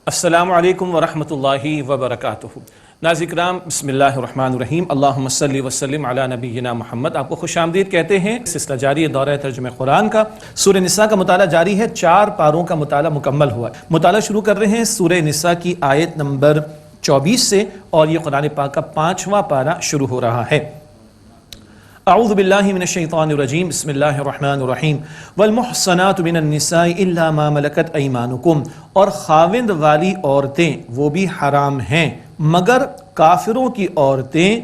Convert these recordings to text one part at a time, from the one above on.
السلام علیکم ورحمۃ اللہ وبرکاتہ۔ ناظرین کرام، بسم اللہ الرحمن الرحیم، اللہم صلی وسلم علی نبینا محمد۔ آپ کو خوش آمدید کہتے ہیں۔ سلسلہ جاری ہے دورہ ترجمہ قرآن کا۔ سورہ نساء کا مطالعہ جاری ہے، 4 پاروں کا مطالعہ مکمل ہوا ہے۔ مطالعہ شروع کر رہے ہیں سورہ نساء کی آیت نمبر 24 سے، اور یہ قرآن پاک کا 5واں پارہ شروع ہو رہا ہے۔ اعوذ باللہ من الشیطان الرجیم، بسم اللہ الرحمن الرحیم۔ والمحصنات من النساء الا ما ملکت ایمانکم، اور خاوند والی عورتیں وہ بھی حرام ہیں مگر کافروں کی عورتیں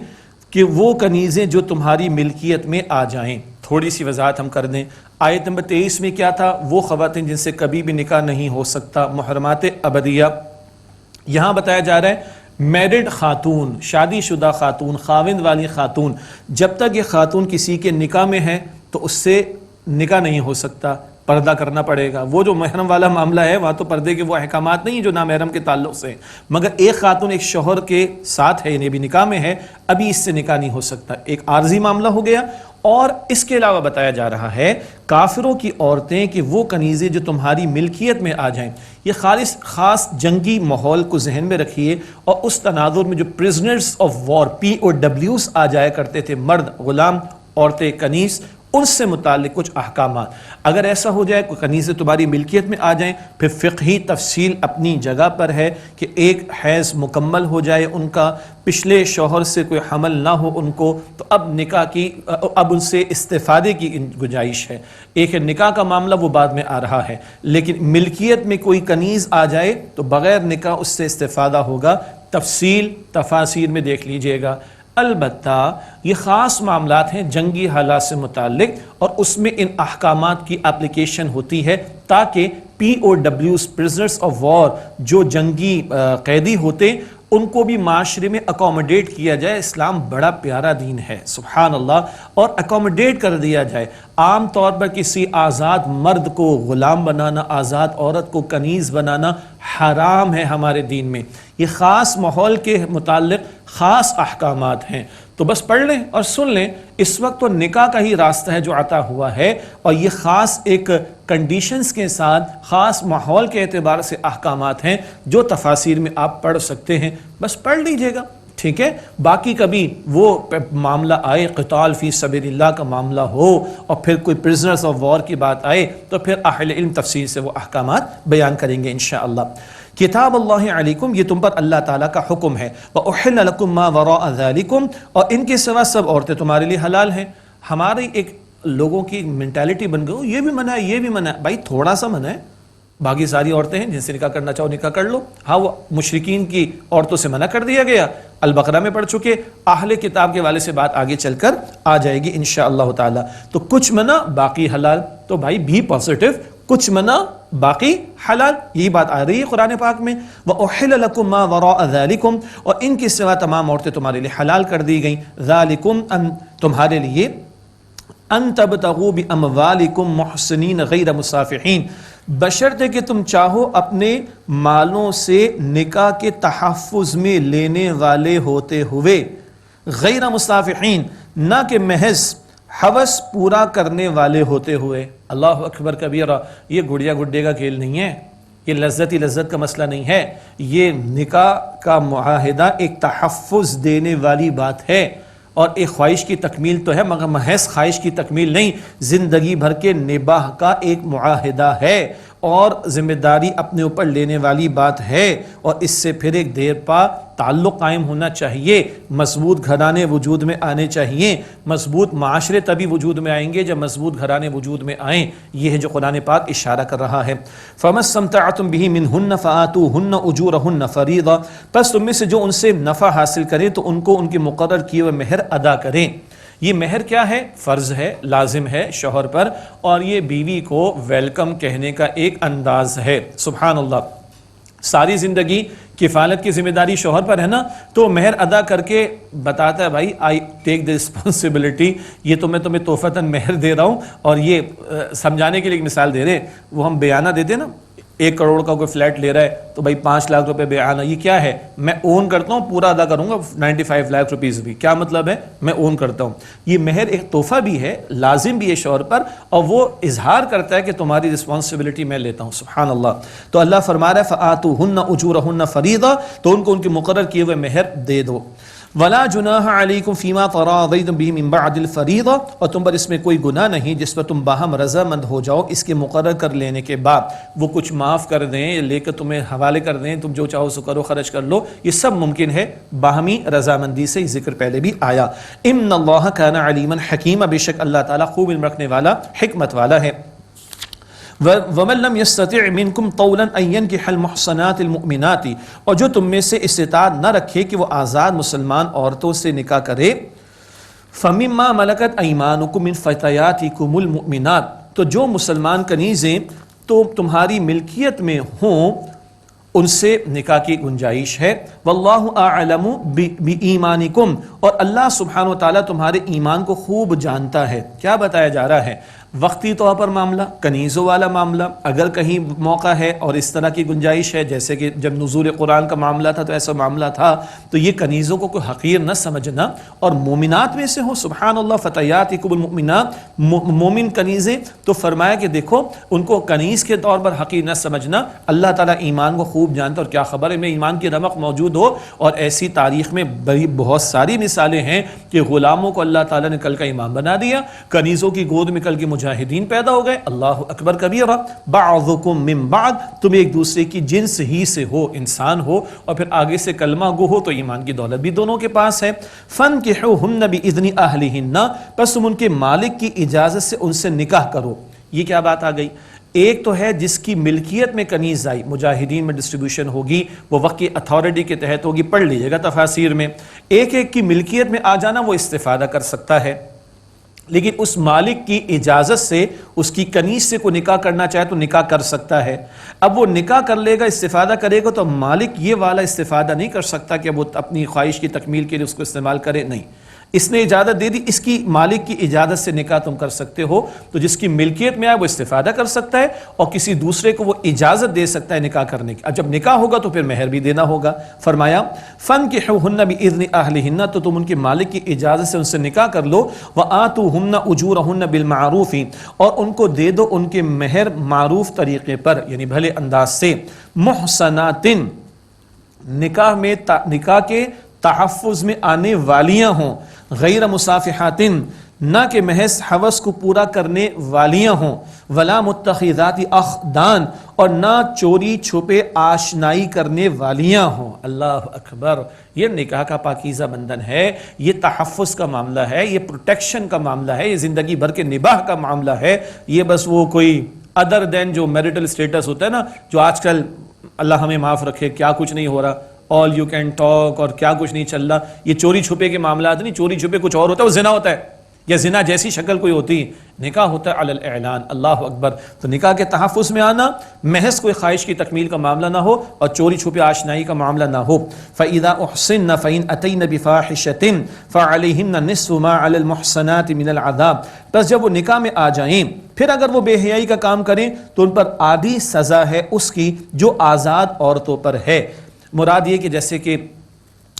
کہ وہ کنیزیں جو تمہاری ملکیت میں آ جائیں۔ تھوڑی سی وضاحت ہم کر دیں۔ آیت نمبر 23 میں کیا تھا؟ وہ خواتین جن سے کبھی بھی نکاح نہیں ہو سکتا، محرمات ابدیہ۔ یہاں بتایا جا رہا ہے میرڈ خاتون، شادی شدہ خاتون، خاوند والی خاتون، جب تک یہ خاتون کسی کے نکاح میں ہے تو اس سے نکاح نہیں ہو سکتا، پردہ کرنا پڑے گا۔ وہ جو محرم والا معاملہ ہے وہاں تو پردے کے وہ احکامات نہیں ہیں جو نامحرم کے تعلق سے، مگر ایک خاتون ایک شوہر کے ساتھ ہے، یعنی بھی نکاح میں ہے، ابھی اس سے نکاح نہیں ہو سکتا، ایک عارضی معاملہ ہو گیا۔ اور اس کے علاوہ بتایا جا رہا ہے کافروں کی عورتیں کہ وہ کنیزیں جو تمہاری ملکیت میں آ جائیں۔ یہ خاص جنگی ماحول کو ذہن میں رکھیے، اور اس تناظر میں جو پرزنرز آف وار POWs آ جایا کرتے تھے، مرد غلام، عورتیں کنیز، ان سے متعلق کچھ احکامات۔ اگر ایسا ہو جائے کوئی کنیزیں تمہاری ملکیت میں آ جائیں، پھر فقہی تفصیل اپنی جگہ پر ہے کہ ایک حیض مکمل ہو جائے ان کا، پچھلے شوہر سے کوئی حمل نہ ہو ان کو، تو اب نکاح کی اب ان سے استفادے کی گنجائش ہے۔ ایک ہے نکاح کا معاملہ، وہ بعد میں آ رہا ہے، لیکن ملکیت میں کوئی کنیز آ جائے تو بغیر نکاح اس سے استفادہ ہوگا۔ تفصیل تفاسیر میں دیکھ لیجئے گا۔ البتہ یہ خاص معاملات ہیں جنگی حالات سے متعلق، اور اس میں ان احکامات کی اپلیکیشن ہوتی ہے تاکہ POWs پرزنرز آف وار، جو جنگی قیدی ہوتے، ان کو بھی معاشرے میں اکوموڈیٹ کیا جائے۔ اسلام بڑا پیارا دین ہے، سبحان اللہ، اور اکوموڈیٹ کر دیا جائے۔ عام طور پر کسی آزاد مرد کو غلام بنانا، آزاد عورت کو کنیز بنانا حرام ہے ہمارے دین میں۔ یہ خاص ماحول کے متعلق خاص احکامات ہیں، تو بس پڑھ لیں اور سن لیں۔ اس وقت تو نکاح کا ہی راستہ ہے جو عطا ہوا ہے، اور یہ خاص ایک کنڈیشنز کے ساتھ خاص ماحول کے اعتبار سے احکامات ہیں جو تفاسیر میں آپ پڑھ سکتے ہیں، بس پڑھ لیجئے گا، ٹھیک ہے۔ باقی کبھی وہ معاملہ آئے، قتال فی سبیل اللہ کا معاملہ ہو، اور پھر کوئی پرزنرز آف وار کی بات آئے، تو پھر اہل علم تفصیل سے وہ احکامات بیان کریں گے انشاءاللہ۔ کتاب اللہ علیکم، یہ تم پر اللہ تعالیٰ کا حکم ہے۔ وَأُحِلَّ لَكُم مَّا وَرَاءَ ذَلِكُمْ، اور ان کے سوا سب عورتیں تمہارے لیے حلال ہیں۔ ہماری ایک لوگوں کی مینٹالٹی بن گئی، یہ بھی منع ہے، یہ بھی منع ہے۔ بھائی تھوڑا سا منع ہے، باقی ساری عورتیں ہیں، جن سے نکاح کرنا چاہو نکاح کر لو۔ ہاں، وہ مشرکین کی عورتوں سے منع کر دیا گیا، البقرہ میں پڑھ چکے۔ اہل کتاب کے والے سے بات آگے چل کر آ جائے گی انشاءاللہ تعالی۔ تو کچھ منع باقی حلال، تو بھائی بھی پازیٹو، کچھ منع باقی حلال، یہی بات آ رہی ہے قرآن پاک میں۔ وَأُحِلَّ لَكُم مَّا وَرَاءَ ذَلِكُمْ، اور ان کے سوا تمام عورتیں تمہارے لیے حلال کر دی گئیں۔ ذَلِكُمْ، تمہارے لیے، ان تبتغوا باموالکم محسنین غیر مصافحین، بشرطے کہ تم چاہو اپنے مالوں سے نکاح کے تحفظ میں لینے والے ہوتے ہوئے، غیر مصافحین، نہ کہ محض ہوس پورا کرنے والے ہوتے ہوئے۔ اللہ اکبر کبیرہ، یہ گڑیا گڈے کا کھیل نہیں ہے، یہ لذت ہی لذت کا مسئلہ نہیں ہے، یہ نکاح کا معاہدہ ایک تحفظ دینے والی بات ہے، اور ایک خواہش کی تکمیل تو ہے، مگر محض خواہش کی تکمیل نہیں، زندگی بھر کے نباہ کا ایک معاہدہ ہے، اور ذمہ داری اپنے اوپر لینے والی بات ہے، اور اس سے پھر ایک دیر پا تعلق قائم ہونا چاہیے، مضبوط گھرانے وجود میں آنے چاہیے، مضبوط معاشرے تبھی وجود میں آئیں گے جب مضبوط گھرانے وجود میں آئیں۔ یہ ہے جو قرآن پاک اشارہ کر رہا ہے۔ فَمَا اسْتَمْتَعْتُمْ بِهِ مِنْهُنَّ فَآتُوهُنَّ أُجُورَهُنَّ فَرِيضَةً، پس تم میں سے جو ان سے نفع حاصل کریں تو ان کو ان کے مقرر کیے ہوئے مہر ادا کریں۔ یہ مہر کیا ہے؟ فرض ہے، لازم ہے شوہر پر، اور یہ بیوی کو ویلکم کہنے کا ایک انداز ہے۔ سبحان اللہ، ساری زندگی کفالت کی ذمہ داری شوہر پر ہے نا، تو مہر ادا کر کے بتاتا ہے بھائی آئی ٹیک دی رسپانسبلٹی، یہ تو میں تمہیں تحفتاً مہر دے رہا ہوں، اور یہ سمجھانے کے لیے ایک مثال دے رہے، وہ ہم بیانہ دیتے نا، 1 کروڑ کا کوئی فلیٹ لے رہا ہے تو بھائی 5 لاکھ روپے بیعانہ، یہ کیا ہے؟ میں اون کرتا ہوں، پورا ادا کروں گا 95 لاکھ روپیز بھی. کیا مطلب ہے؟ میں اون کرتا ہوں. یہ مہر ایک تحفہ بھی ہے، لازم بھی ہے شوہر پر، اور وہ اظہار کرتا ہے کہ تمہاری رسپانسبلٹی میں لیتا ہوں. سبحان اللہ. تو اللہ فرما رہا ہے فآتوہن اجورہن فریضہ، تو ان کو ان کے مقرر کیے ہوئے مہر دے دو. ولا جناح علیکم فیما تراضیتم بہ من بعد الفریضہ، اور تم پر اس میں کوئی گناہ نہیں جس پر تم باہم رضامند ہو جاؤ اس کے مقرر کر لینے کے بعد. وہ کچھ معاف کر دیں، لے کر تمہیں حوالے کر دیں، تم جو چاہو سو کرو، خرچ کر لو، یہ سب ممکن ہے باہمی رضامندی سے. ذکر پہلے بھی آیا. ان اللہ کان علیما حکیما، بے شک اللہ تعالیٰ خوب علم رکھنے والا، حکمت والا ہے. وَمَن لَّمْ يَسْتَطِعْ مِنكُمْ طَوْلًا أَن يَنكِحَ الْمُحْصَنَاتِ الْمُؤْمِنَاتِ، اور جو تم میں سے استطاعت نہ رکھے کہ وہ آزاد مسلمان عورتوں سے نکاح کرے، فَمِمَّا مَلَكَتْ أَيْمَانُكُم مِّن فَتَيَاتِكُمُ الْمُؤْمِنَاتِ، تو جو مسلمان کنیزیں تو تمہاری ملکیت میں ہوں ان سے نکاح کی گنجائش ہے. واللہ اعلم بایمانکم، اور اللہ سبحانہ و تعالیٰ تمہارے ایمان کو خوب جانتا ہے. کیا بتایا جا رہا ہے؟ وقتی طور پر معاملہ، کنیزوں والا معاملہ، اگر کہیں موقع ہے اور اس طرح کی گنجائش ہے، جیسے کہ جب نزول قرآن کا معاملہ تھا تو ایسا معاملہ تھا، تو یہ کنیزوں کو کوئی حقیر نہ سمجھنا، اور مومنات میں سے ہو. سبحان اللہ. فتیاتکم المؤمنات، مومن کنیزیں، تو فرمایا کہ دیکھو ان کو کنیز کے طور پر حقیر نہ سمجھنا. اللہ تعالیٰ ایمان کو خوب جانتا، اور کیا خبر ہے میں ایمان کی رمق موجود ہو. اور ایسی تاریخ میں بہت ساری مثالیں ہیں کہ غلاموں کو اللہ تعالیٰ نے کل کا امام بنا دیا، کنیزوں کی گود میں کل کے مجاہدین پیدا ہو گئے. اللہ اکبر کبیرہ. بعضکم من بعض، تم ایک دوسرے کی جنس ہی سے ہو، انسان ہو، اور پھر آگے سے کلمہ گو ہو، تو ایمان کی دولت بھی دونوں کے پاس ہے. فانکحوہن باذن اہلہن، پس تم ان کے مالک کی اجازت سے ان سے نکاح کرو. یہ کیا بات آ گئی؟ ایک تو ہے جس کی ملکیت میں کنیز آئی، مجاہدین میں ڈسٹریبیوشن ہوگی، وہ وقت کی اتھارٹی کے تحت ہوگی، پڑھ لیجئے گا تفاسیر میں. ایک ایک کی ملکیت میں آ جانا وہ استفادہ کر سکتا ہے، لیکن اس مالک کی اجازت سے اس کی کنیز سے کوئی نکاح کرنا چاہے تو نکاح کر سکتا ہے. اب وہ نکاح کر لے گا، استفادہ کرے گا، تو مالک یہ والا استفادہ نہیں کر سکتا کہ وہ اپنی خواہش کی تکمیل کے لیے اس کو استعمال کرے. نہیں، اس نے اجازت دے دی، اس کی مالک کی اجازت سے نکاح تم کر سکتے ہو. تو جس کی ملکیت میں آئے وہ استفادہ کر سکتا ہے، اور کسی دوسرے کو وہ اجازت دے سکتا ہے نکاح کرنے کی. جب نکاح ہوگا تو پھر مہر بھی دینا ہوگا. فرمایا فانکحوہن باذن اہلہن، تو تم ان کے مالک کی اجازت سے ان سے نکاح کر لو. وآتوہن اجورہن بالمعروف، اور ان کو دے دو ان کے مہر معروف طریقے پر، یعنی بھلے انداز سے. محصنات، نکاح میں نکاح کے تحفظ میں آنے والیاں ہوں. غیر مصافحات، نہ کہ محض حوث کو پورا کرنے والیاں ہوں. ولا متخذات اخدان، اور نہ چوری چھپے آشنائی کرنے والیاں ہوں. اللہ اکبر. یہ نکاح کا پاکیزہ بندھن ہے، یہ تحفظ کا معاملہ ہے، یہ پروٹیکشن کا معاملہ ہے، یہ زندگی بھر کے نباہ کا معاملہ ہے. یہ بس وہ کوئی ادر دین جو میرٹل سٹیٹس ہوتا ہے نا، جو آج کل اللہ ہمیں معاف رکھے کیا کچھ نہیں ہو رہا، آل یو کین ٹاک اور کیا کچھ نہیں چل رہا. یہ چوری چھپے کے معاملات نہیں، چوری چھپے کچھ اور ہوتا ہے، وہ زنا ہوتا ہے، یا زنا جیسی شکل کوئی ہوتی. نکاح ہوتا ہے علی الاعلان. اللہ اکبر. تو نکاح کے تحفظ میں آنا، محض کوئی خواہش کی تکمیل کا معاملہ نہ ہو، اور چوری چھپے آشنائی کا معاملہ نہ ہو. فَإِذَا أُحْصِنَّ فَإِنْ أَتَيْنَ بِفَاحِشَةٍ فَعَلَيْهِنَّ نِصْفُ مَا عَلَى الْمُحْصَنَاتِ مِنَ الْعَذَابِ، بس جب وہ نکاح میں آ جائیں پھر اگر وہ بے حیائی کا کام کریں تو ان پر آدھی سزا ہے اس کی جو آزاد عورتوں پر ہے. مراد یہ کہ جیسے کہ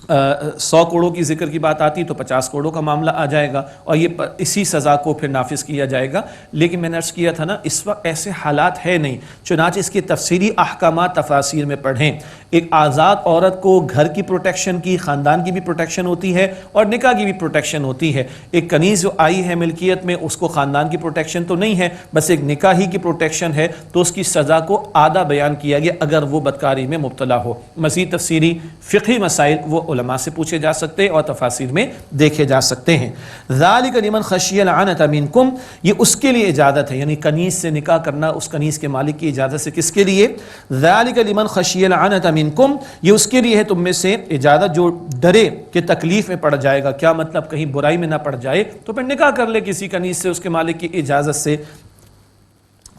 100 کروڑوں کی ذکر کی بات آتی تو 50 کروڑوں کا معاملہ آ جائے گا، اور یہ اسی سزا کو پھر نافذ کیا جائے گا. لیکن میں نے عرض کیا تھا نا، اس وقت ایسے حالات ہے نہیں، چنانچہ اس کے تفصیلی احکامات تفاسیر میں پڑھیں. ایک آزاد عورت کو گھر کی پروٹیکشن کی، خاندان کی بھی پروٹیکشن ہوتی ہے، اور نکاح کی بھی پروٹیکشن ہوتی ہے. ایک کنیز جو آئی ہے ملکیت میں، اس کو خاندان کی پروٹیکشن تو نہیں ہے، بس ایک نکاح ہی کی پروٹیکشن ہے. تو اس کی سزا کو آدھا بیان کیا گیا اگر وہ بدکاری میں مبتلا ہو. مزید تفسیری فقہی مسائل وہ علماء سے پوچھے جا سکتے اور تفاسیر میں دیکھے جا سکتے ہیں. ذالک لمن خشی العنت منکم، یہ اس کے لیے اجازت ہے، یعنی کنیز سے نکاح کرنا اس کنیز کے مالک کی اجازت سے. کس کے لیے؟ ذالک لمن خشی العنت منکم، یہ اس کے لیے ہے تم میں سے اجازت جو ڈرے کہ تکلیف میں پڑ جائے گا. کیا مطلب؟ کہیں برائی میں نہ پڑ جائے تو پھر نکاح کر لے کسی کنیز سے اس کے مالک کی اجازت سے.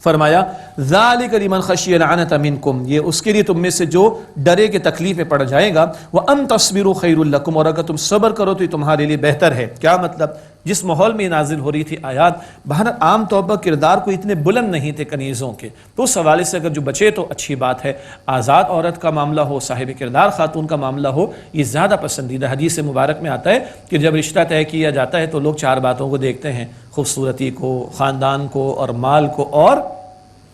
فرمایا ذالک لمن خشی العنت منکم، یہ اس کے لیے تم میں سے جو ڈرے کہ تکلیف میں پڑ جائے گا. وان تصبروا خیر لکم، اور اگر تم صبر کرو تو یہ تمہارے لیے بہتر ہے. کیا مطلب؟ جس ماحول میں نازل ہو رہی تھی آیات، بہر عام طور پر کردار کو اتنے بلند نہیں تھے کنیزوں کے، تو اس حوالے سے اگر جو بچے تو اچھی بات ہے، آزاد عورت کا معاملہ ہو، صاحب کردار خاتون کا معاملہ ہو، یہ زیادہ پسندیدہ۔ حدیث مبارک میں آتا ہے کہ جب رشتہ طے کیا جاتا ہے تو لوگ 4 باتوں کو دیکھتے ہیں، خوبصورتی کو، خاندان کو، اور مال کو، اور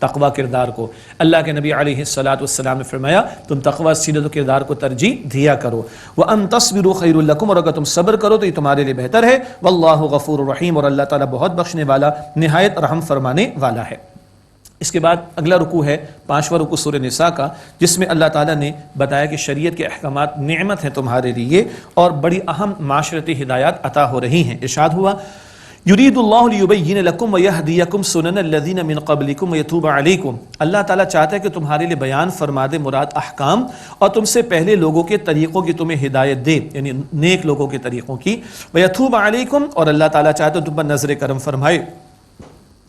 تقوی کردار کو۔ اللہ کے نبی علیہ السلام نے فرمایا تم تقوی سیرت و کردار کو ترجیح دیا کرو۔ وَأَن تَصْبِرُوا خَيْرٌ لَكُمْ، اور اگر تم صبر کرو تو یہ تمہارے لیے بہتر ہے۔ وَاللَّهُ غَفُورٌ رَحِيمٌ، اور اللہ تعالیٰ بہت بخشنے والا، نہایت رحم فرمانے والا ہے۔ اس کے بعد اگلا رکوع ہے 5واں رکوع سورہ نساء کا، جس میں اللہ تعالیٰ نے بتایا کہ شریعت کے احکامات نعمت ہیں تمہارے لیے اور بڑی اہم معاشرتی ہدایات عطا ہو رہی ہیں۔ ارشاد ہوا یرید اللہ لیبین لکم ویہدیکم سنن الذین من قبلکم ویتوب علیکم، اللہ تعالیٰ چاہتا ہے کہ تمہارے لیے بیان فرما دے مراد احکام، اور تم سے پہلے لوگوں کے طریقوں کی تمہیں ہدایت دے، یعنی نیک لوگوں کے طریقوں کی۔ ویتوب علیکم، اور اللہ تعالیٰ چاہتا ہے تم پر نظر کرم فرمائے۔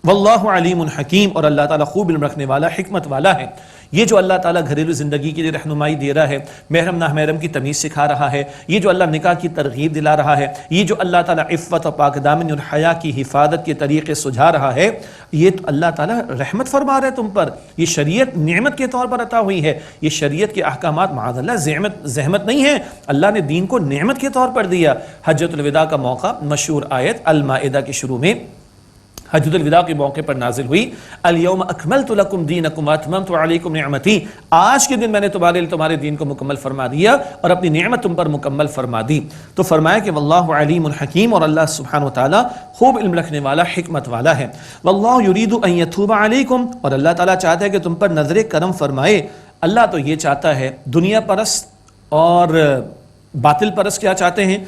واللہ علیم حکیم، اور اللہ تعالیٰ خوب علم رکھنے والا، حکمت والا ہے۔ یہ جو اللہ تعالیٰ گھریلو زندگی کے لیے رہنمائی دے رہا ہے، محرم نامحرم کی تمیز سکھا رہا ہے، یہ جو اللہ نکاح کی ترغیب دلا رہا ہے، یہ جو اللہ تعالیٰ عفت و پاک دامنی اور حیا کی حفاظت کے طریقے سجھا رہا ہے، یہ تو اللہ تعالیٰ رحمت فرما رہا ہے تم پر۔ یہ شریعت نعمت کے طور پر عطا ہوئی ہے، یہ شریعت کے احکامات معاذ اللہ زحمت نہیں ہے، اللہ نے دین کو نعمت کے طور پر دیا۔ حجۃ الوداع کا موقع، مشہور آیت المائدہ کے شروع میں حجۃ الوداع کے موقع پر نازل ہوئی، الیوم اکملت لکم دینکم واتممت علیکم نعمتی، آج کے دن میں نے تمہارے دین کو مکمل فرما دیا اور اپنی نعمت تم پر مکمل فرما دی۔ تو فرمایا کہ واللہ علیم حکیم، اور اللہ سبحانہ وتعالیٰ خوب علم رکھنے والا، حکمت والا ہے۔ واللہ یرید ان یتوب علیکم، اور اللہ تعالیٰ چاہتا ہے کہ تم پر نظر کرم فرمائے۔ اللہ تو یہ چاہتا ہے، دنیا پرست اور باطل پرست کیا چاہتے ہیں؟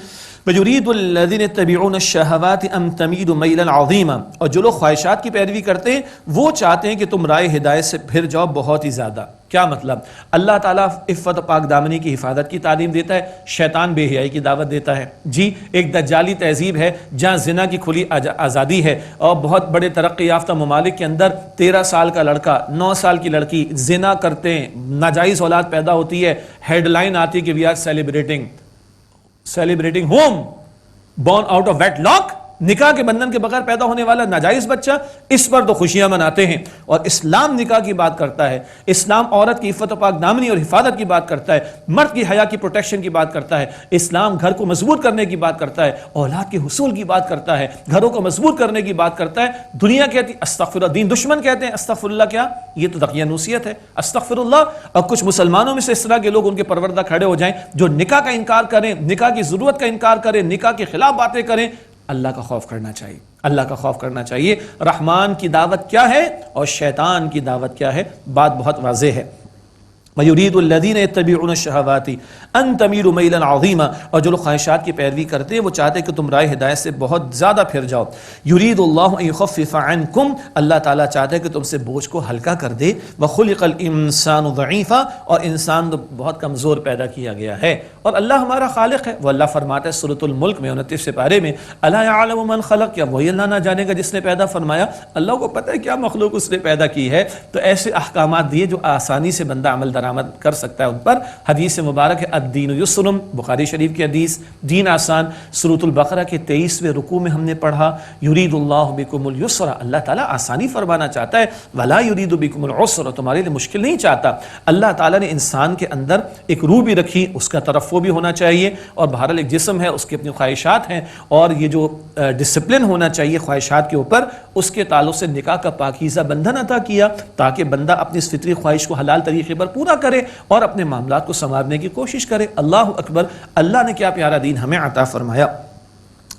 وَيُرِيدُ الَّذِينَ يَتَّبِعُونَ الشَّهَوَاتِ أَن تَمِيلُوا مَيْلًا عَظِيمًا، اور جو لوگ خواہشات کی پیروی کرتے ہیں وہ چاہتے ہیں کہ تم رائے ہدایت سے پھر جاؤ بہت ہی زیادہ۔ کیا مطلب؟ اللہ تعالیٰ عفت و پاک دامنی کی حفاظت کی تعلیم دیتا ہے، شیطان بے حیائی کی دعوت دیتا ہے۔ جی ایک دجالی تہذیب ہے جہاں زنا کی کھلی آزادی ہے، اور بہت بڑے ترقی یافتہ ممالک کے اندر 13 سال کا لڑکا، 9 سال کی لڑکی زنا کرتے ہیں، ناجائز اولاد پیدا ہوتی ہے، ہیڈ لائن آتی ہے کہ we are celebrating whom born out of wedlock، نکاح کے بندھن کے بغیر پیدا ہونے والا ناجائز بچہ، اس پر تو خوشیاں مناتے ہیں۔ اور اسلام نکاح کی بات کرتا ہے، اسلام عورت کی عفت و پاک دامنی اور حفاظت کی بات کرتا ہے، مرد کی حیا کی پروٹیکشن کی بات کرتا ہے، اسلام گھر کو مضبوط کرنے کی بات کرتا ہے، اولاد کے حصول کی بات کرتا ہے، گھروں کو مضبوط کرنے کی بات کرتا ہے۔ دنیا کہتی استغفر اللہ، دین دشمن کہتے ہیں استغفر اللہ، کیا یہ تو دقیانوسیت ہے استغفر اللہ۔ اور کچھ مسلمانوں میں سے اس طرح کے لوگ ان کے پروردہ کھڑے ہو جائیں جو نکاح کا انکار کریں، نکاح کی ضرورت کا انکار کریں، نکاح کے خلاف باتیں کریں۔ اللہ کا خوف کرنا چاہیے، اللہ کا خوف کرنا چاہیے۔ رحمان کی دعوت کیا ہے اور شیطان کی دعوت کیا ہے، بات بہت واضح ہے۔ وَيُرِيدُ الَّذِينَ يَتَّبِعُونَ الشَّهَوَاتِ أَن تَمِيلُوا مَيْلًا عَظِيمًا، اور جو لوگ خواہشات کی پیروی کرتے ہیں وہ چاہتے ہیں کہ تم رائے ہدایت سے بہت زیادہ پھر جاؤ۔ يُرِيدُ اللَّهُ أَن يُخَفِّفَ عَنكُمْ، اللہ تعالیٰ چاہتا ہے کہ تم سے بوجھ کو ہلکا کر دے۔ وَخُلِقَ الْإِنسَانُ ضَعِيفًا، اور انسان تو بہت کمزور پیدا کیا گیا ہے، اور اللہ ہمارا خالق ہے۔ وہ اللہ فرماتا ہے سورۃ الملک میں 29 پارے میں، أَلَا يَعْلَمُ مَنْ خَلَقَ، کیا وہی اللہ نہ جانے گا جس نے پیدا فرمایا؟ اللہ کو پتہ ہے کیا مخلوق اس نے پیدا کی ہے۔ تو ایسے احکامات دیے جو آسانی سے بندہ عمل درآمد کر سکتا ہے ان پر۔ حدیث مبارک ہے الدین یسر، بخاری شریف کی حدیث، دین آسان۔ سورۃ البقرہ کے 23ویں رکوع میں ہم نے پڑھا یرید اللہ بکم اليسر، اللہ تعالیٰ آسانی فرمانا چاہتا ہے، ولا یرید بکم العسر، تمہارے لیے مشکل نہیں چاہتا۔ اللہ تعالیٰ نے انسان کے اندر ایک روح بھی رکھی، اس کا ترفع بھی ہونا چاہیے، اور بہرحال ایک جسم ہے، اس کی اپنی خواہشات ہیں، اور یہ جو ڈسپلن ہونا چاہیے خواہشات کے اوپر، اس کے تعلق سے نکاح کا پاکیزہ بندھن عطا کیا تاکہ بندہ اپنی اس فطری خواہش کو حلال طریقے پر پورا کرے اور اپنے معاملات کو سنوارنے کی کوشش کرے۔ اللہ اکبر، اللہ نے کیا پیارا دین ہمیں عطا فرمایا۔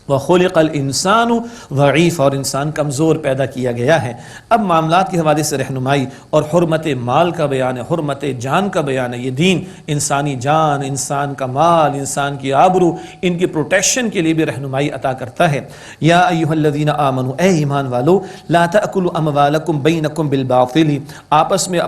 وَخُلِقَ الْإِنسَانُ ضَعِيفًا، اور انسان کمزور پیدا کیا گیا ہے۔ اب معاملات کے حوالے سے رہنمائی اور حرمت مال کا بیان ہے، حرمت جان کا بیان ہے۔ یہ دین انسانی جان، انسان کا مال، انسان کی آبرو، ان کی پروٹیکشن کے لیے بھی رہنمائی عطا کرتا ہے۔ یا ایھا الذین آمنوا، اے ایمان والو، لا تأکلوا اموالکم بینکم بالباطل، آپس میں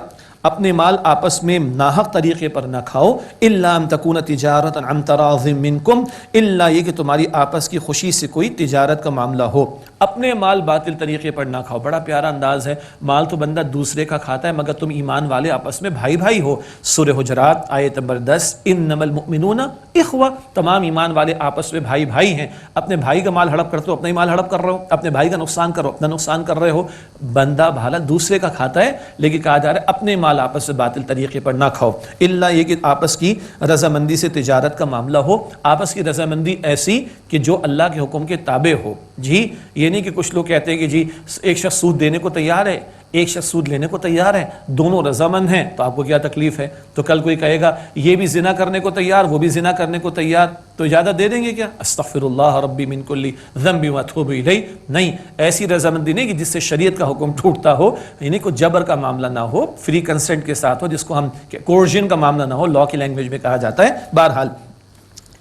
اپنے مال آپس میں ناحق طریقے پر نہ کھاؤ، الا ان تکون تجارۃ عن تراض منکم، الا یہ کہ تمہاری آپس کی خوشی سے کوئی تجارت کا معاملہ ہو۔ اپنے مال باطل طریقے پر نہ کھاؤ. بڑا پیارا انداز ہے. مال تو بندہ دوسرے کا کھاتا ہے مگر تم ایمان والے آپس میں بھائی بھائی ہو. سورہ حجرات آیت نمبر 10 انما المؤمنون اخوہ، تمام ایمان والے آپس میں بھائی بھائی ہیں. اپنے بھائی کا مال ہڑپ کرتے ہو اپنا ہی مال ہڑپ کر رہے ہو، اپنے بھائی کا نقصان کرو اپنا نقصان کر رہے ہو. بندہ بھالا دوسرے کا کھاتا ہے لیکن کہا جا رہا ہے اپنے مال آپس میں باطل طریقے پر نہ کھاؤ، الا یہ کہ آپس کی رضامندی سے تجارت کا معاملہ ہو. آپس کی رضامندی ایسی کہ جو اللہ کے حکم کے تابع ہو. جی یہ نہیں کہ کچھ لوگ کہتے ہیں کہ جی ایک شخص سود دینے کو تیار ہے ایک شخص سود لینے کو تیار ہے، دونوں رضامند ہیں تو آپ کو کیا تکلیف ہے. تو کل کوئی کہے گا یہ بھی زنا کرنے کو تیار وہ بھی زنا کرنے کو تیار تو اجازت دے دیں گے کیا؟ استغفر اللہ ربی من کل ذنب واتوب الیہ. نہیں، ایسی رضامندی نہیں کہ جس سے شریعت کا حکم ٹوٹتا ہو، یعنی کوئی جبر کا معاملہ نہ ہو، فری کنسنٹ کے ساتھ ہو، جس کو ہم کورژن کا معاملہ نہ ہو، لا کی لینگویج میں کہا جاتا ہے. بہرحال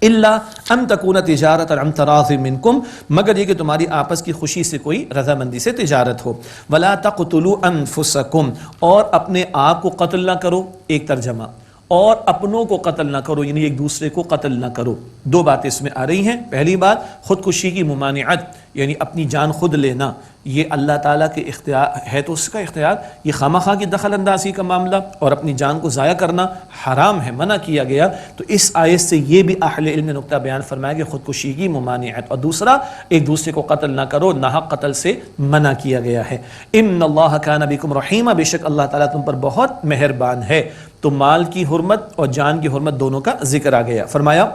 الا ان تکون تجارت عن تراض منکم، مگر یہ کہ تمہاری آپس کی خوشی سے کوئی رضامندی سے تجارت ہو. ولا تقتلوا انفسکم، اور اپنے آپ کو قتل نہ کرو. ایک ترجمہ، اور اپنوں کو قتل نہ کرو یعنی ایک دوسرے کو قتل نہ کرو. دو باتیں اس میں آ رہی ہیں. پہلی بات خودکشی کی ممانعت یعنی اپنی جان خود لینا، یہ اللہ تعالیٰ کے اختیار ہے تو اس کا اختیار، یہ خواہ کی دخل اندازی کا معاملہ اور اپنی جان کو ضائع کرنا حرام ہے، منع کیا گیا. تو اس آیت سے یہ بھی اہل علم نے نقطہ بیان فرمایا کہ خودکشی کی ممانعت، اور دوسرا ایک دوسرے کو قتل نہ کرو، ناحق قتل سے منع کیا گیا ہے. ان اللہ کان بکم رحیما، بے شک اللہ تعالیٰ تم پر بہت مہربان ہے. تو مال کی حرمت اور جان کی حرمت دونوں کا ذکر آ گیا. فرمایا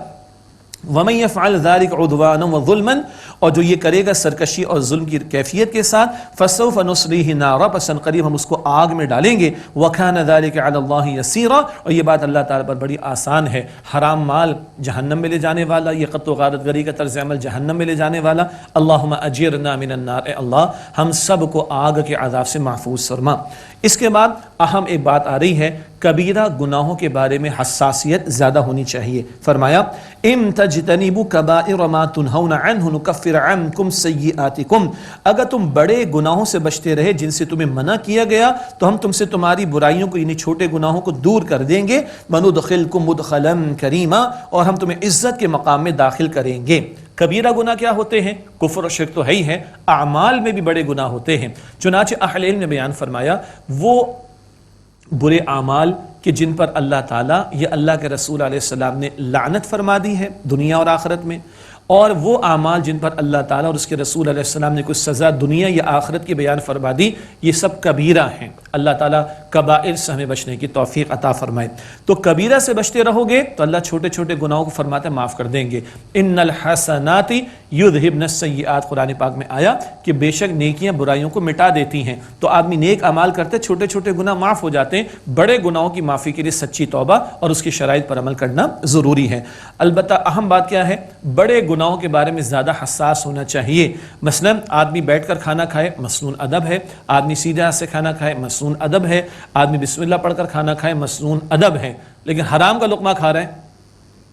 وَمَن يَفْعَلْ ذَلِكَ عُدْوَانًا وَظُلْمًا، اور جو یہ کرے گا سرکشی اور ظلم کی کیفیت کے ساتھ، فَسَوْفَ نُصْلِيهِ نَارًا، پس قریب ہم اس کو آگ میں ڈالیں گے. وَكَانَ ذَلِكَ عَلَى اللَّهِ يَسِيرًا، اور یہ بات اللہ تعالیٰ پر بڑی آسان ہے. حرام مال جہنم میں لے جانے والا، یہ قتل و غارت گری کا طرز عمل جہنم میں لے جانے والا. اللہم اجرنا من النار، اے اللہ ہم سب کو آگ کے عذاب سے محفوظ فرما. اس کے بعد اہم ایک بات آ رہی ہے، کبیرہ گناہوں کے بارے میں حساسیت زیادہ ہونی چاہیے. فرمایا ان تجتنبوا کبائر ما تنہون عنہ نکفر عنکم سیئاتکم، اگر تم بڑے گناہوں سے بچتے رہے جن سے تمہیں منع کیا گیا تو ہم تم سے تمہاری برائیوں کو یعنی چھوٹے گناہوں کو دور کر دیں گے. وندخلکم مدخلا کریما، اور ہم تمہیں عزت کے مقام میں داخل کریں گے. کبیرہ گناہ کیا ہوتے ہیں؟ کفر و شرک تو ہے ہی ہے، اعمال میں بھی بڑے گناہ ہوتے ہیں. چنانچہ اہل علم نے بیان فرمایا وہ برے اعمال کہ جن پر اللہ تعالیٰ یا اللہ کے رسول علیہ السلام نے لعنت فرما دی ہے دنیا اور آخرت میں، اور وہ اعمال جن پر اللہ تعالیٰ اور اس کے رسول علیہ السلام نے کوئی سزا دنیا یا آخرت کی بیان فرما دی، یہ سب کبیرہ ہیں. اللہ تعالیٰ کبائر سے ہمیں بچنے کی توفیق عطا فرمائے. تو کبیرہ سے بچتے رہو گے تو اللہ چھوٹے چھوٹے گناہوں کو فرماتے معاف کر دیں گے. ان الحسنات یذہبن السیئات، قرآن پاک میں آیا کہ بے شک نیکیاں برائیوں کو مٹا دیتی ہیں. تو آدمی نیک اعمال کرتے چھوٹے چھوٹے گناہ معاف ہو جاتے ہیں. بڑے گناہوں کی معافی کے لیے سچی توبہ اور اس کی شرائط پر عمل کرنا ضروری ہے. البتہ اہم بات کیا ہے؟ بڑے گناہوں کے بارے میں زیادہ حساس ہونا چاہیے. مثلا آدمی بیٹھ کر کھانا کھائے مسنون ادب ہے، آدمی سیدھے ہاتھ سے کھانا کھائے مسنون ادب ہے، آدمی بسم اللہ پڑھ کر کھانا کھائے مسنون ادب ہے. لیکن حرام کا لقمہ کھا رہے ہیں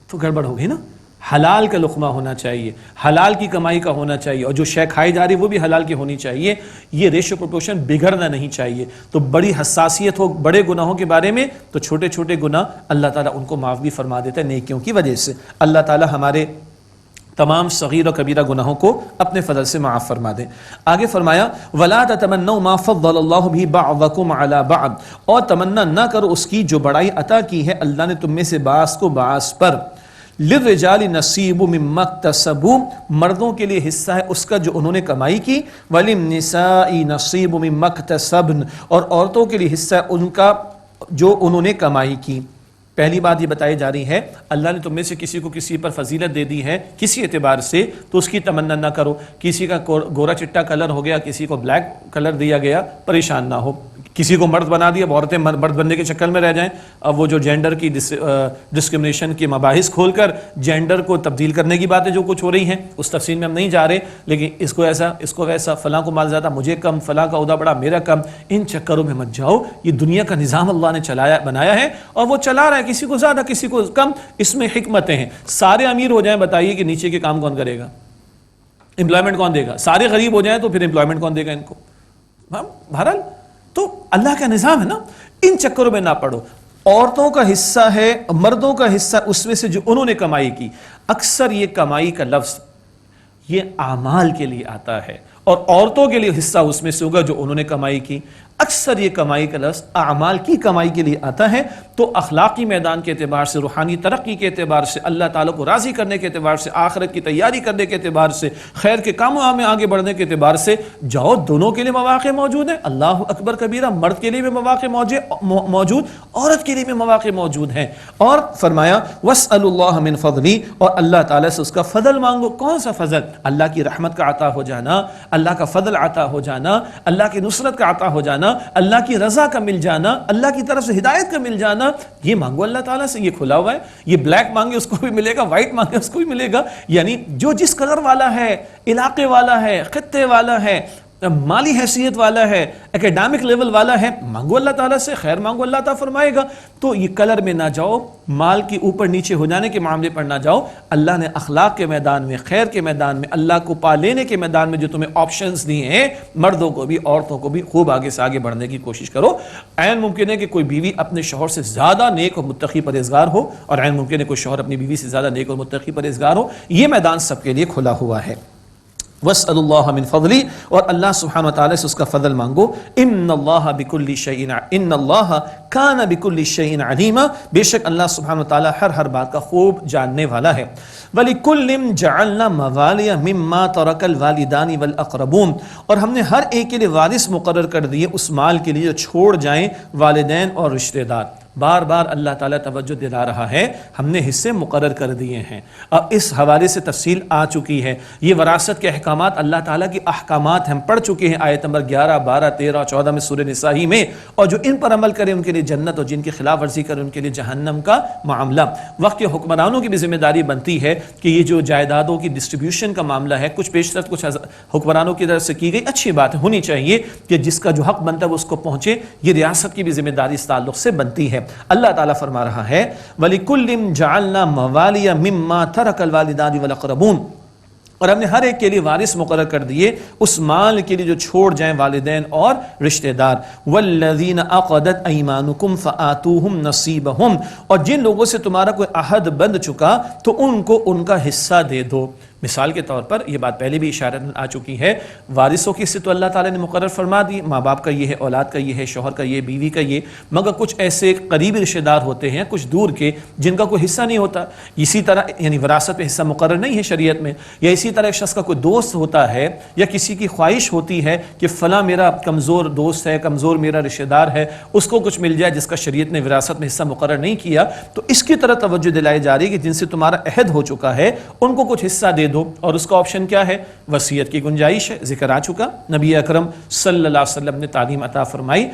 تو گڑبڑ ہوگی نا. حلال کا لقمہ ہونا چاہیے، حلال کی کمائی کا ہونا چاہیے، اور جو شے کھائی جا رہی وہ بھی حلال کی ہونی چاہیے. یہ ریشو پروپورشن بگڑنا نہیں چاہیے. تو بڑی حساسیت ہو بڑے گناہوں کے بارے میں تو چھوٹے چھوٹے گناہ اللہ تعالیٰ ان کو معاف بھی فرما دیتا ہے نیکیوں کی وجہ سے. اللہ تعالیٰ ہمارے تمام صغیر و کبیرہ گناہوں کو اپنے فضل سے معاف فرما دیں. آگے فرمایا وَلَا تَتَمَنَّوْا مَا فَضَّلَ اللَّهُ بِهِ بَعْضَكُمْ عَلَى بَعْضٍ، اور تمنا نہ کرو اس کی جو بڑائی عطا کی ہے اللہ نے تم میں سے بعض کو بعض پر. لِلرِّجَالِ نَصِيبٌ مِّمَّا اكْتَسَبُوا، مردوں کے لیے حصہ ہے اس کا جو انہوں نے کمائی کی. وَلِلنِّسَاءِ نَصِيبٌ مِّمَّا اكْتَسَبْنَ، اور عورتوں کے لیے حصہ ہے ان کا جو انہوں نے کمائی کی. پہلی بات یہ بتائی جا رہی ہے اللہ نے تم میں سے کسی کو کسی پر فضیلت دے دی ہے کسی اعتبار سے تو اس کی تمنا نہ کرو. کسی کا گورا چٹا کلر ہو گیا، کسی کو بلیک کلر دیا گیا، پریشان نہ ہو. کسی کو مرد بنا دیا، عورتیں مرد بننے کے چکر میں رہ جائیں. اب وہ جو جینڈر کی ڈسکرمنیشن کے مباحث کھول کر جینڈر کو تبدیل کرنے کی باتیں جو کچھ ہو رہی ہیں اس تفصیل میں ہم نہیں جا رہے، لیکن اس کو ایسا اس کو ویسا، فلاں کو مال زیادہ مجھے کم، فلاں کا عہدہ بڑا میرا کم، ان چکروں میں مت جاؤ. یہ دنیا کا نظام اللہ نے بنایا ہے اور وہ چلا رہا ہے، کسی کو زیادہ کسی کو کم. اس میں حکمتیں ہیں. سارے امیر ہو جائیں بتائیے کہ نیچے کے کام کون کرے گا؟ امپلائمنٹ کون دے گا؟ سارے غریب ہو جائیں تو پھر امپلائمنٹ کون دے گا ان کو؟ بہرحال تو اللہ کا نظام ہے نا. ان چکروں میں نہ پڑو. عورتوں کا حصہ ہے، مردوں کا حصہ اس میں سے جو انہوں نے کمائی کی. اکثر یہ کمائی کا لفظ یہ اعمال کے لیے آتا ہے، اور عورتوں کے لیے حصہ اس میں سے ہوگا جو انہوں نے کمائی کی۔ اکثر یہ کمائی کا لفظ اعمال کی کمائی کے لیے آتا ہے، تو اخلاقی میدان کے اعتبار سے، روحانی ترقی کے اعتبار سے، اللہ تعالیٰ کو راضی کرنے کے اعتبار سے، آخرت کی تیاری کرنے کے اعتبار سے، خیر کے کاموں میں آگے بڑھنے کے اعتبار سے جاؤ، دونوں کے لیے مواقع موجود ہیں۔ اللہ اکبر کبیرہ، مرد کے لیے بھی مواقع موجود، عورت کے لیے بھی مواقع موجود ہیں۔ اور فرمایا وَاسْأَلُوا اللَّهَ مِنْ فَضْلِهِ، اور اللہ تعالیٰ سے اس کا فضل مانگو۔ کون سا فضل؟ اللہ کی رحمت کا عطا ہو جانا، اللہ کا فضل عطا ہو جانا، اللہ کی نصرت کا عطا ہو جانا، اللہ کی رضا کا مل جانا، اللہ کی طرف سے ہدایت کا مل جانا، یہ مانگو اللہ تعالیٰ سے۔ یہ کھلا ہوا ہے، یہ بلیک مانگے اس کو بھی ملے گا، وائٹ مانگے اس کو بھی ملے گا، یعنی جو جس کلر والا ہے، علاقے والا ہے، خطے والا ہے، مالی حیثیت والا ہے، اکیڈامک لیول والا ہے، مانگو اللہ تعالیٰ سے، خیر مانگو، اللہ تعالیٰ فرمائے گا۔ تو یہ کلر میں نہ جاؤ، مال کی اوپر نیچے ہو جانے کے معاملے پر نہ جاؤ۔ اللہ نے اخلاق کے میدان میں، خیر کے میدان میں، اللہ کو پا لینے کے میدان میں جو تمہیں آپشنز دیے ہیں، مردوں کو بھی عورتوں کو بھی خوب آگے سے آگے بڑھنے کی کوشش کرو۔ عین ممکن ہے کہ کوئی بیوی اپنے شوہر سے زیادہ نیک اور متقی پرہیزگار ہو، اور عین ممکن ہے کوئی شوہر اپنی بیوی سے زیادہ نیک اور متقی پرہیزگار ہو۔ یہ میدان سب کے لیے کھلا ہوا ہے۔ وَاسْأَلُوا اللَّهَ مِنْ فَضْلِهِ، اور اللہ سبحانہ وتعالیٰ سے اس کا فضل مانگو۔ إِنَّ اللَّهَ بِكُلِّ شَيْءٍ إِنَّ اللَّهَ كَانَ بِكُلِّ شَيْءٍ عَلِيمًا، بے شک اللہ سبحانہ وتعالیٰ ہر بات کا خوب جاننے والا ہے۔ وَلِكُلٍّ جَعَلْنَا مَوَالِيَ مِمَّا تَرَكَ الْوَالِدَانِ وَالْأَقْرَبُونَ، اور ہم نے ہر ایک کے لیے وارث مقرر کر دیے اس مال کے لیے جو چھوڑ جائیں والدین اور رشتہ دار۔ بار بار اللہ تعالیٰ توجہ دلا رہا ہے، ہم نے حصے مقرر کر دیے ہیں۔ اب اس حوالے سے تفصیل آ چکی ہے، یہ وراثت کے احکامات اللہ تعالیٰ کی احکامات ہم پڑھ چکے ہیں آیت نمبر 11، 12، 13 اور 14 میں سورہ نساء ہی میں، اور جو ان پر عمل کرے ان کے لیے جنت، اور جن کی خلاف ورزی کرے ان کے لیے جہنم کا معاملہ۔ وقت کے حکمرانوں کی بھی ذمہ داری بنتی ہے کہ یہ جو جائیدادوں کی ڈسٹریبیوشن کا معاملہ ہے، کچھ پیشرفت کچھ حکمرانوں کی طرف سے کی گئی، اچھی بات ہونی چاہیے کہ جس کا جو حق بنتا ہے وہ اس کو پہنچے، یہ ریاست کی بھی ذمہ داری اس تعلق سے بنتی ہے۔ اللہ تعالیٰ فرما رہا ہے وَلِكُلٍّ جَعَلْنَا مَوَالِيَ مِمَّا تَرَكَ الْوَالِدَانِ وَالْأَقْرَبُونَ، اور ہم نے ہر ایک کے لیے وارث مقرر کر دیے اس مال کے لیے جو چھوڑ جائیں والدین اور رشتہ دار۔ وَالَّذِينَ عَقَدَتْ أَيْمَانُكُمْ فَآتُوهُمْ نَصِيبَهُمْ، اور جن لوگوں سے تمہارا کوئی عہد بند چکا تو ان کو ان کا حصہ دے دو۔ مثال کے طور پر یہ بات پہلے بھی اشارت آ چکی ہے، وارثوں کی حصے تو اللہ تعالیٰ نے مقرر فرما دی، ماں باپ کا یہ ہے، اولاد کا یہ ہے، شوہر کا یہ، بیوی کا یہ، مگر کچھ ایسے قریبی رشتہ دار ہوتے ہیں کچھ دور کے جن کا کوئی حصہ نہیں ہوتا۔ اسی طرح یعنی وراثت میں حصہ مقرر نہیں ہے شریعت میں، یا اسی طرح ایک شخص کا کوئی دوست ہوتا ہے یا کسی کی خواہش ہوتی ہے کہ فلاں میرا کمزور دوست ہے، کمزور میرا رشتہ دار ہے، اس کو کچھ مل جائے جس کا شریعت نے وراثت میں حصہ مقرر نہیں کیا، تو اس کی طرح توجہ دلائی جا رہی ہے کہ جن سے تمہارا عہد ہو چکا ہے ان کو کچھ حصہ دے دو، اور اس کا آپشن کیا ہے؟ وصیت کی گنجائش ہے، ذکر آ چکا۔ نبی اکرم صلی اللہ علیہ وسلم نے تعلیم عطا فرمائی،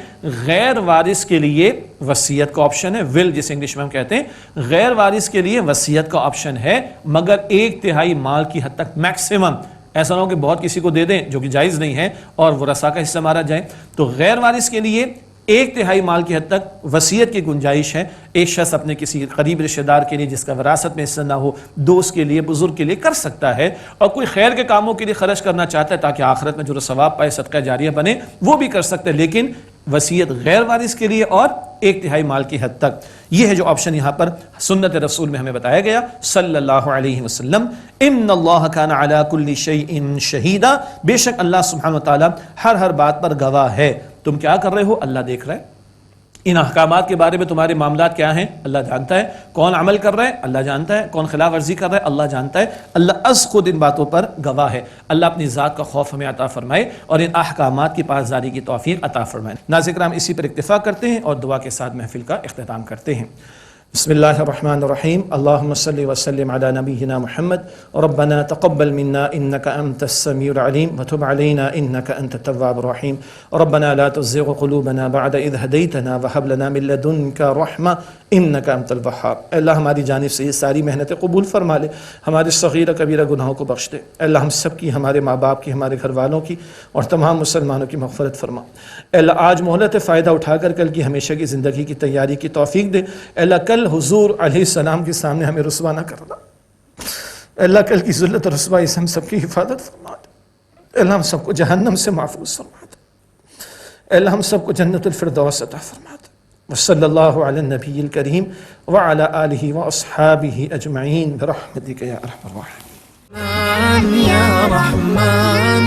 غیر وارث کے لیے وصیت کا آپشن ہے، ول جسے انگلش میں ہم کہتے ہیں، غیر وارث کے لیے وصیت کا آپشن ہے، مگر 1/3 مال کی حد تک میکسیمم۔ ایسا نہ ہو کہ بہت کسی کو دے دیں جو کہ جائز نہیں ہے اور ورثاء کا حصہ مارا جائے۔ تو غیر وارث کے لیے 1/3 مال کی حد تک وصیت کی گنجائش ہے۔ ایک شخص اپنے کسی قریب رشتہ دار کے لیے جس کا وراثت میں حصہ نہ ہو، دوست کے لیے، بزرگ کے لیے کر سکتا ہے، اور کوئی خیر کے کاموں کے لیے خرچ کرنا چاہتا ہے تاکہ آخرت میں جو ثواب پائے، صدقہ جاریہ بنے، وہ بھی کر سکتا ہے، لیکن وصیت غیر وارث کے لیے اور 1/3 مال کی حد تک۔ یہ ہے جو آپشن یہاں پر سنت رسول میں ہمیں بتایا گیا صلی اللہ علیہ وسلم۔ ان اللہ کان علی کل شیء شہیدا، بے شک اللہ سبحانہ وتعالی ہر بات پر گواہ ہے۔ تم کیا کر رہے ہو اللہ دیکھ رہا ہے، ان احکامات کے بارے میں تمہارے معاملات کیا ہیں اللہ جانتا ہے، کون عمل کر رہا ہے اللہ جانتا ہے، کون خلاف ورزی کر رہا ہے اللہ جانتا ہے، اللہ از خود ان باتوں پر گواہ ہے۔ اللہ اپنی ذات کا خوف ہمیں عطا فرمائے اور ان احکامات کی پاسداری کی توفیق عطا فرمائے۔ ناظرین کرام، اسی پر اکتفا کرتے ہیں اور دعا کے ساتھ محفل کا اختتام کرتے ہیں۔ بسم اللہ الرحمن الرحیم، اللہم صلی وسلم علی نبینا محمد، ربنا تقبل منا انک انت السمیع العلیم وتب علینا انک انت التواب الرحیم، ربنا لا تزغ قلوبنا بعد اذ ہدیتنا وہب لنا من لدنک رحمہ انک انت الوہاب۔ اے اللہ ہماری جانب سے یہ ساری محنتیں قبول فرما لے، ہمارے صغیرہ کبیرہ گناہوں کو بخش دے۔ اے اللہ ہم سب کی، ہمارے ماں باپ کی، ہمارے گھر والوں کی اور تمام مسلمانوں کی مغفرت فرما۔ اے اللہ آج مہلت فائدہ اٹھا کر کل کی ہمیشہ کی زندگی کی تیاری کی توفیق دے۔ اے اللہ کل حضور علیہ السلام کے سامنے ہمیں رسوا نہ کرنا۔ اے اللہ کل کی ذلت اور رسوائی سے ہم سب کی حفاظت فرما دے۔ اے اللہ ہم سب کو جہنم سے محفوظ فرما دے۔ اے اللہ ہم سب کو جنت الفردوس عطا فرما دے۔ وصلی اللہ علی النبی الکریم وعلی آلہ واصحابہ اجمعین برحمتک یا ارحم الراحمین۔ يا رحمن